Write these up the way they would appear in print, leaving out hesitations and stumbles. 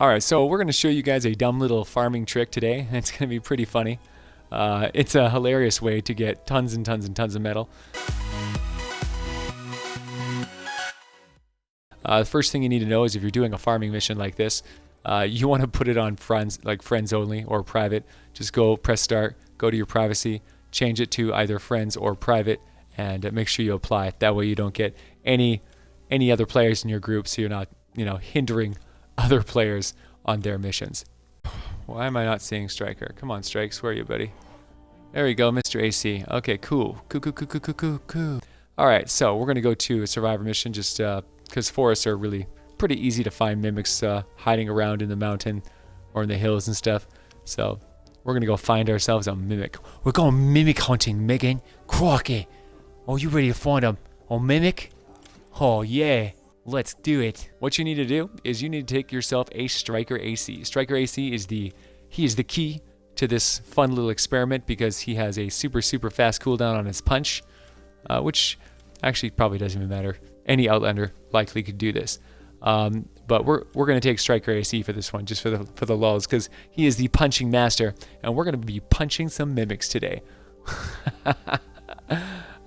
Alright, so we're going to show you guys a dumb little farming trick today. It's going to be pretty funny. It's a hilarious way to get tons and tons and tons of metal. The first thing you need to know is if you're doing a farming mission like this, you want to put it on friends, like friends only or private. Just go press start, go to your privacy, change it to either friends or private, and make sure you apply it. That way you don't get any other players in your group, so you're not, hindering other players on their missions. Why am I not seeing Striker? Come on, Strikes, where are you, buddy? There we go, Mr. AC. Okay, cool. Cool. Alright, so we're going to go to a survivor mission just because forests are really pretty easy to find mimics hiding around in the mountain or in the hills and stuff. So we're going to go find ourselves a mimic. We're going mimic hunting, Megan. Crocky. Oh, you ready to find a mimic? Oh, yeah. Let's do it. What you need to do is you need to take yourself a Striker AC. Striker AC is the key to this fun little experiment because he has a super fast cooldown on his punch, which actually probably doesn't even matter. Any Outlander likely could do this. But we're going to take Striker AC for this one, just for the lulz, because he is the punching master, and we're going to be punching some mimics today.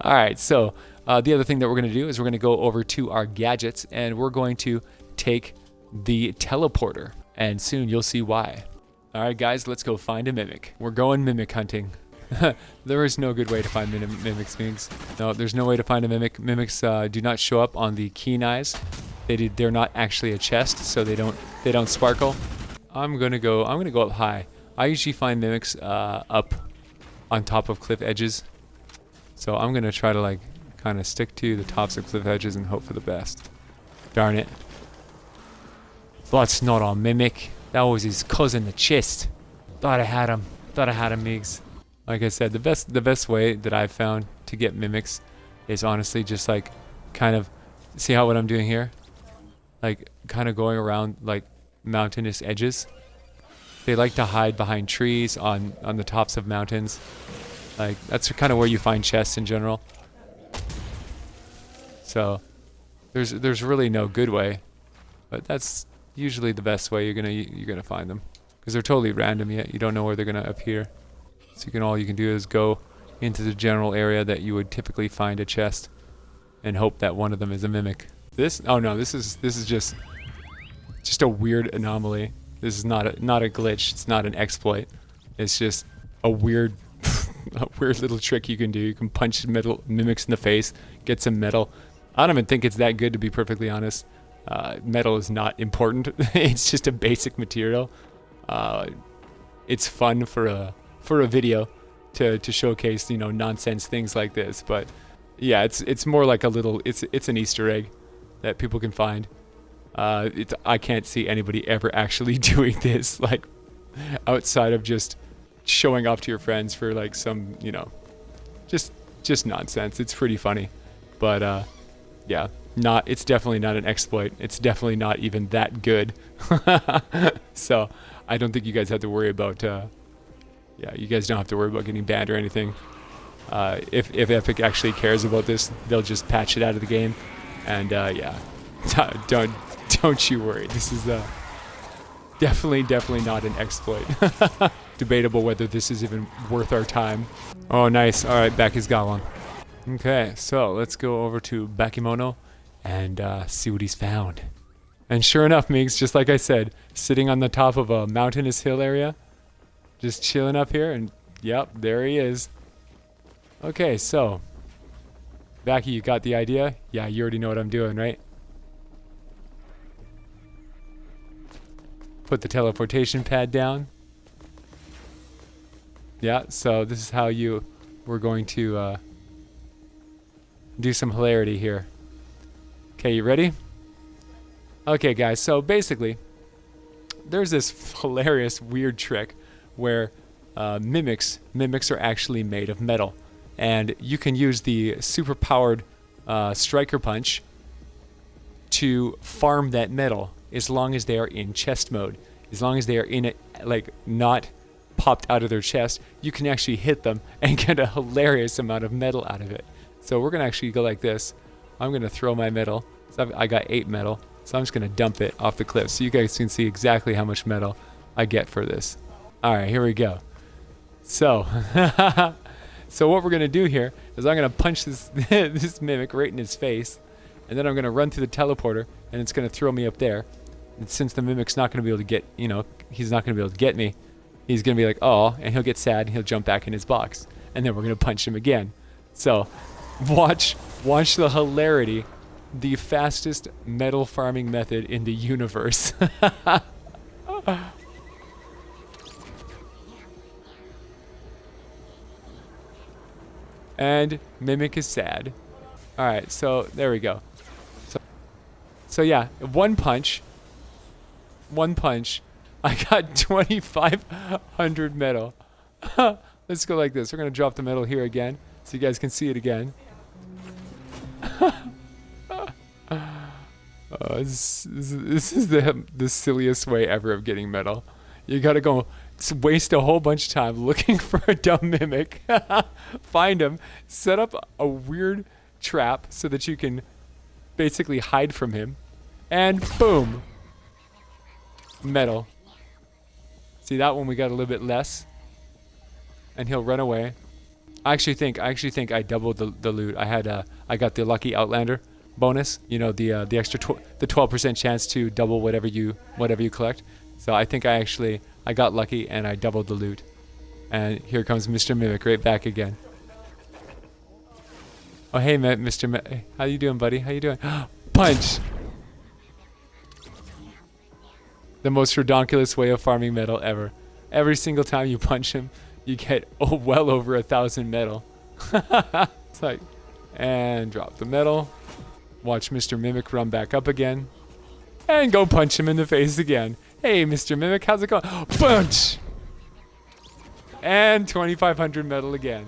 All right, so the other thing that we're going to do is we're going to go over to our gadgets, and we're going to take the teleporter, and soon you'll see why. All right, guys, let's go find a mimic. We're going mimic hunting. There is no good way to find mimics. No, there's no way to find a mimic. Mimics do not show up on the keen eyes. They're not actually a chest, so they don't sparkle. I'm gonna go up high. I usually find mimics up on top of cliff edges, so I'm gonna try to kind of stick to the tops of cliff edges and hope for the best. Darn it! That's not a mimic. That was his cousin, the chest. Thought I had him. Migs. Like I said, the best way that I've found to get mimics is honestly just kind of see how what I'm doing here, kind of going around mountainous edges. They like to hide behind trees on the tops of mountains. That's kind of where you find chests in general. So there's really no good way, but that's usually the best way you're gonna find them, because they're totally random yet. You don't know where they're gonna appear. So all you can do is go into the general area that you would typically find a chest and hope that one of them is a mimic. This is just a weird anomaly. This is not a glitch. It's not an exploit. It's just a weird little trick you can do. You can punch mimics in the face, get some metal. I don't even think it's that good, to be perfectly honest. Metal is not important. It's just a basic material. It's fun for a video to showcase nonsense things like this, but yeah, it's more like it's an Easter egg that people can find. I can't see anybody ever actually doing this outside of just showing off to your friends for some just nonsense. It's pretty funny, but yeah, it's definitely not an exploit. It's definitely not even that good. So I don't think you guys have to worry about you guys don't have to worry about getting banned or anything. If Epic actually cares about this, they'll just patch it out of the game, and yeah, don't you worry. This is definitely not an exploit. Debatable whether this is even worth our time. Oh, nice. All right, Baki's got one. Okay, so let's go over to Bakimono and see what he's found. And sure enough, Migs, just like I said, sitting on the top of a mountainous hill area, just chilling up here, and yep, there he is. Okay, so Baki, you got the idea? Yeah, you already know what I'm doing, right? Put the teleportation pad down. Yeah, so this is how we're going to do some hilarity here. Okay, you ready? Okay, guys, so basically, there's this hilarious weird trick where mimics are actually made of metal, and you can use the super powered Striker punch to farm that metal as long as they are in chest mode. As long as they are in it, not popped out of their chest, you can actually hit them and get a hilarious amount of metal out of it. So we're gonna actually go like this. I'm gonna throw my metal. So I got 8 metal. So I'm just going to dump it off the cliff so you guys can see exactly how much metal I get for this. All right, here we go. So, so what we're going to do here is I'm going to punch this, this mimic right in his face. And then I'm going to run through the teleporter, and it's going to throw me up there. And since the mimic's not going to be able to get, you know, he's not going to be able to get me, he's going to be like, oh, and he'll get sad, and he'll jump back in his box. And then we're going to punch him again. So, watch the hilarity. The fastest metal farming method in the universe. And mimic is sad. All right, so there we go. So yeah, one punch, I got 2,500 metal. Let's go like this. We're gonna drop the metal here again, so you guys can see it again. This is the silliest way ever of getting metal. You gotta go waste a whole bunch of time looking for a dumb mimic, find him, set up a weird trap so that you can basically hide from him, and boom, metal. See that one? We got a little bit less, and he'll run away. I actually think I doubled the loot. I got the lucky Outlander bonus. You know, the extra 12% chance to double whatever you collect. So I think I got lucky and I doubled the loot. And here comes Mr. Mimic right back again. Oh hey, Mr. Mimic, how you doing, buddy? How you doing? Punch. The most redonkulous way of farming metal ever. Every single time you punch him, you get well over 1,000 metal. It's like, and drop the metal. Watch Mr. Mimic run back up again. And go punch him in the face again. Hey, Mr. Mimic, how's it going? Punch! And 2,500 metal again.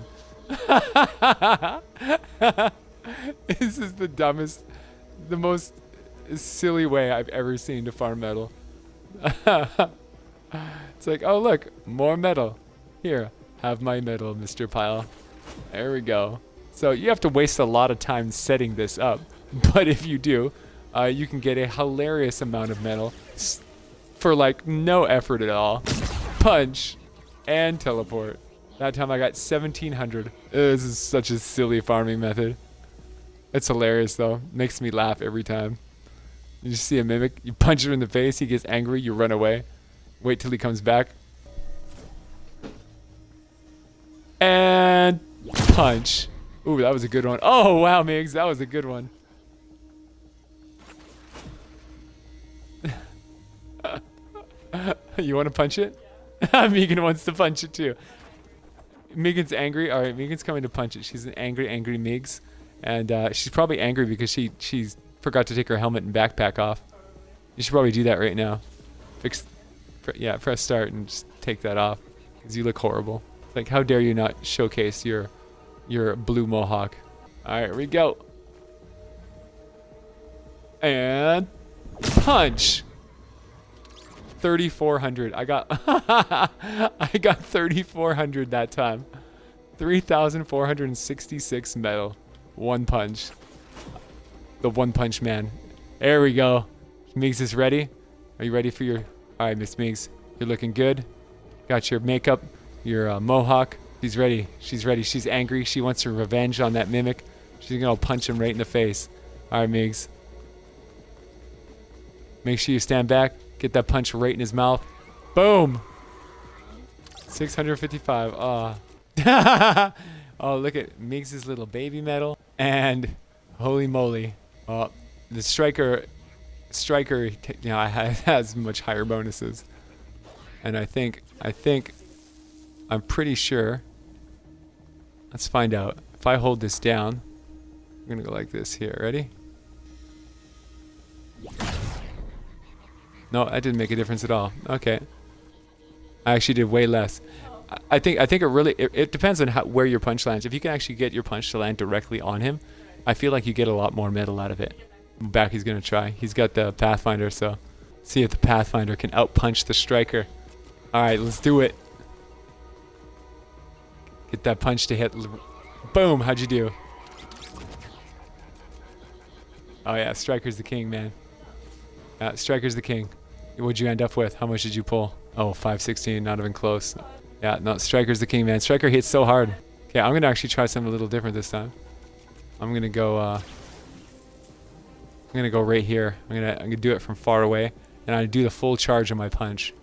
This is the most silly way I've ever seen to farm metal. It's like, oh look, more metal. Here, have my metal, Mr. Pile. There we go. So you have to waste a lot of time setting this up. But if you do, you can get a hilarious amount of metal for like no effort at all. Punch and teleport. That time I got 1,700. This is such a silly farming method. It's hilarious though. Makes me laugh every time. You just see a mimic, you punch him in the face, he gets angry, you run away. Wait till he comes back. And punch. Ooh, that was a good one. Oh wow, Migs, that was a good one. You want to punch it? Megan wants to punch it too. Megan's angry. All right, Megan's coming to punch it. She's an angry Migs, and she's probably angry because she's forgot to take her helmet and backpack off. You should probably do that right now. Press start and just take that off because you look horrible. It's like, how dare you not showcase your blue mohawk? All right, here we go. And punch. 3,400. I got I got 3,400 that time. 3,466 metal. One punch. The one punch man. There we go. Migs is ready. Are you ready for your... All right, Miss Migs. You're looking good. Got your makeup, your mohawk. She's ready. She's ready. She's angry. She wants her revenge on that mimic. She's gonna punch him right in the face. All right, Migs. Make sure you stand back. Get that punch right in his mouth. Boom. 655. Oh. Oh, look at Migs' little baby medal. And holy moly. Oh, the striker, you know, has much higher bonuses. And I'm pretty sure. Let's find out. If I hold this down, I'm gonna go like this here. Ready? No, that didn't make a difference at all. Okay. I actually did way less. I think it depends on where your punch lands. If you can actually get your punch to land directly on him, I feel like you get a lot more metal out of it. Back he's gonna try. He's got the Pathfinder, so see if the Pathfinder can outpunch the striker. Alright, let's do it. Get that punch to hit. Boom, how'd you do? Oh yeah, striker's the king, man. Yeah, Striker's the king. What'd you end up with? How much did you pull? Oh, 516, not even close. Yeah, no, Striker's the king, man. Striker hits so hard. Okay, I'm gonna actually try something a little different this time. I'm gonna go right here. I'm gonna do it from far away, and I do the full charge on my punch.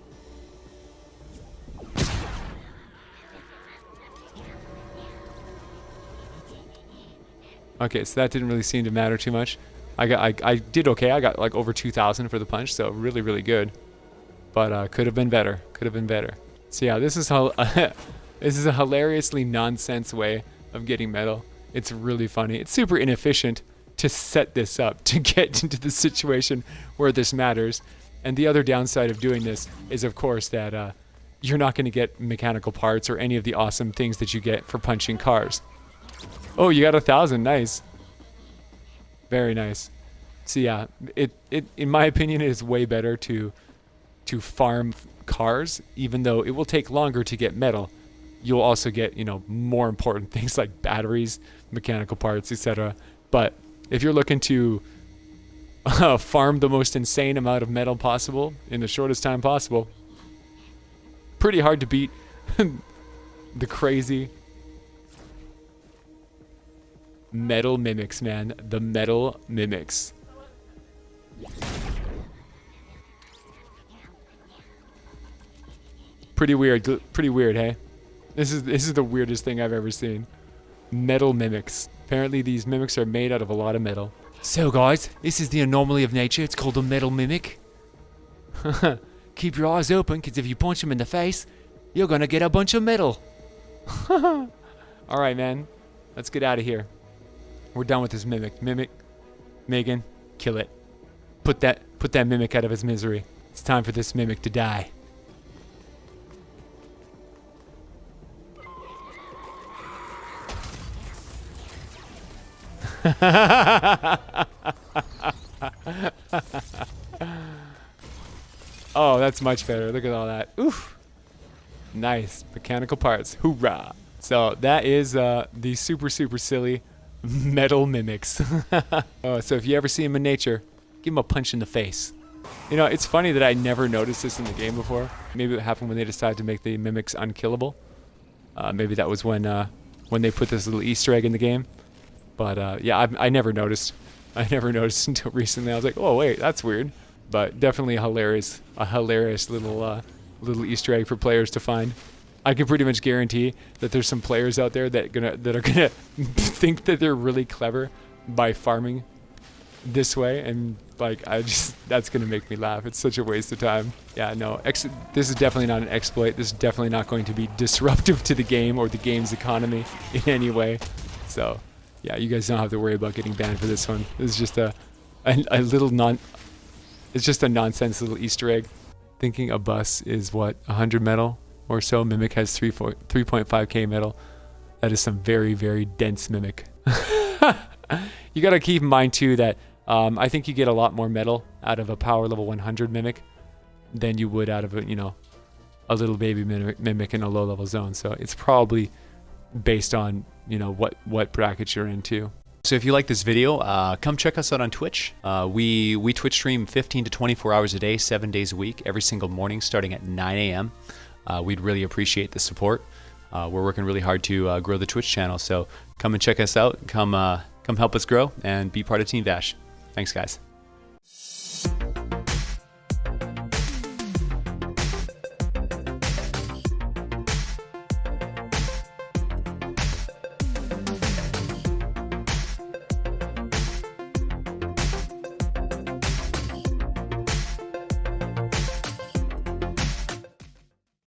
Okay, so that didn't really seem to matter too much. I did okay. I got like over 2,000 for the punch, so really, really good. But could have been better. Could have been better. So yeah, this is how this is a hilariously nonsense way of getting metal. It's really funny. It's super inefficient to set this up to get into the situation where this matters. And the other downside of doing this is, of course, that you're not going to get mechanical parts or any of the awesome things that you get for punching cars. Oh, you got 1,000. Nice. Very nice. So yeah, it in my opinion, it is way better to farm cars, even though it will take longer to get metal. You'll also get, you know, more important things like batteries, mechanical parts, etc. But if you're looking to farm the most insane amount of metal possible in the shortest time possible, pretty hard to beat the crazy metal mimics, man. The metal mimics. Pretty weird, hey? This is the weirdest thing I've ever seen. Metal mimics. Apparently these mimics are made out of a lot of metal. So guys, this is the anomaly of nature. It's called a metal mimic. Keep your eyes open, because if you punch them in the face, you're gonna get a bunch of metal. Alright, man. Let's get out of here. We're done with this mimic. Mimic, Megan, kill it. Put that mimic out of his misery. It's time for this mimic to die. Oh, that's much better. Look at all that. Oof. Nice. Mechanical parts. Hoorah. So that is the super silly metal mimics. Oh, so if you ever see him in nature, give him a punch in the face. You know, it's funny that I never noticed this in the game before. Maybe it happened when they decided to make the mimics unkillable. Maybe that was when they put this little Easter egg in the game. But yeah, I never noticed. I never noticed until recently. I was like, oh wait, that's weird. But definitely a hilarious little Easter egg for players to find. I can pretty much guarantee that there's some players out there that are gonna think that they're really clever by farming this way, and like that's gonna make me laugh. It's such a waste of time. Yeah, no, this is definitely not an exploit. This is definitely not going to be disruptive to the game or the game's economy in any way. So yeah, you guys don't have to worry about getting banned for this one. This is just a little it's just a nonsense little Easter egg. Thinking a bus is what, 100 metal or so. Mimic has 3.5k metal. That is some very, very dense mimic. You gotta keep in mind too that I think you get a lot more metal out of a power level 100 mimic than you would out of a, you know, a little baby mimic in a low level zone. So it's probably based on, you know, what bracket you're into. So if you like this video, come check us out on Twitch. We Twitch stream 15 to 24 hours a day, 7 days a week, every single morning starting at 9 a.m. We'd really appreciate the support. We're working really hard to grow the Twitch channel, so come and check us out. Come help us grow and be part of TeamVASH. Thanks, guys.